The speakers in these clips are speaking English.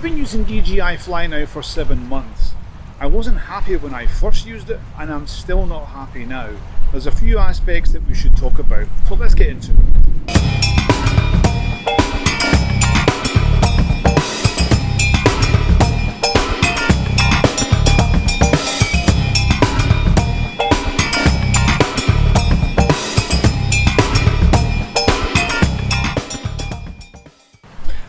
been using DJI Fly now for 7 months. I wasn't happy when I first used it, and I'm still not happy now. There's a few aspects that we should talk about, so let's get into it.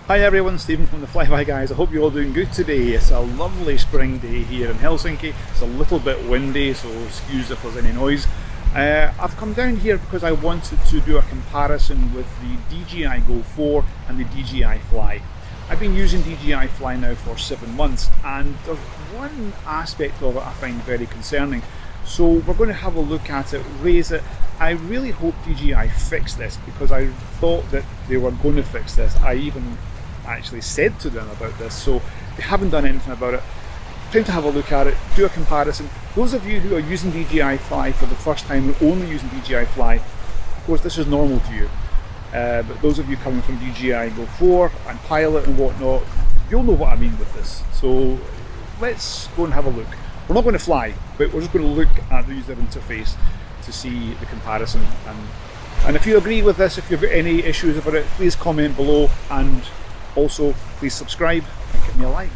Hi everyone, Stephen from the Flyby Guys. I hope you're all doing good today. It's a lovely spring day here in Helsinki. It's a little bit windy, so excuse if there's any noise. I've come down here because I wanted to do a comparison with the DJI Go 4 and the DJI Fly. I've been using DJI Fly now for 7 months, and there's one aspect of it I find very concerning. So we're going to have a look at it, raise it. I really hope DJI fix this, because I thought that they were going to fix this. I even actually said to them about this, so they haven't done anything about it. Time to have a look at it, do a comparison. Those of you who are using DJI Fly for the first time and only using DJI Fly, of course this is normal to you. But those of you coming from DJI Go 4 and Pilot and whatnot, you'll know what I mean with this. So let's go and have a look. We're not going to fly, but we're just going to look at the user interface to see the comparison. And if you agree with this, if you've got any issues about it, please comment below, and also please subscribe and give me a like.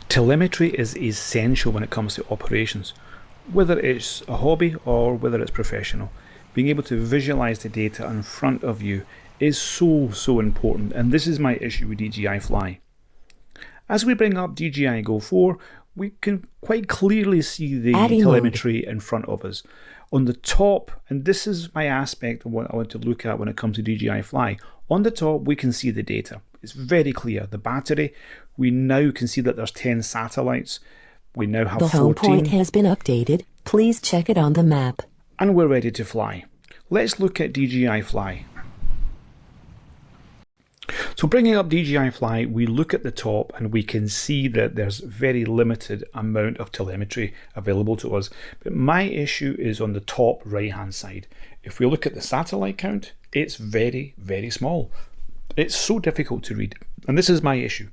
Telemetry is essential when it comes to operations, whether it's a hobby or whether it's professional. Being able to visualize the data in front of you is so important, and this is my issue with DJI Fly. As we bring up DJI Go 4, we can quite clearly see the telemetry in front of us. On the top, and this is my aspect of what I want to look at when it comes to DJI Fly, on the top we can see the data. It's very clear. The battery, we now can see that there's 10 satellites. We now have 14. The home point has been updated. Please check it on the map. And we're ready to fly. Let's look at DJI Fly. So bringing up DJI Fly, we look at the top and we can see that there's very limited amount of telemetry available to us. But my issue is on the top right hand side. If we look at the satellite count, it's very small. It's so difficult to read, and this is my issue.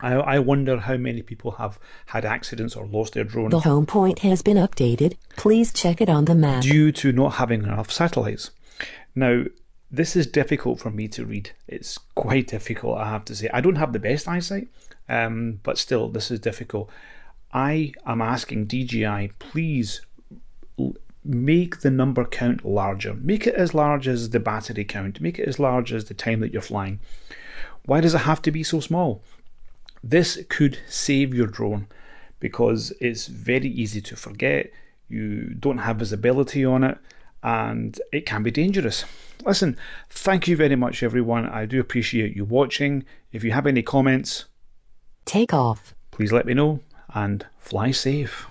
I wonder how many people have had accidents or lost their drone. The home point has been updated. Please check it on the map. Due to not having enough satellites. Now, this is difficult for me to read. It's quite difficult, I have to say. I don't have the best eyesight, but still, this is difficult. I am asking DJI, please make the number count larger. Make it as large as the battery count. Make it as large as the time that you're flying. Why does it have to be so small? This could save your drone, because it's very easy to forget. You don't have visibility on it, and it can be dangerous. Listen, thank you very much everyone. I do appreciate you watching. If you have any comments, take off. Please let me know, and fly safe.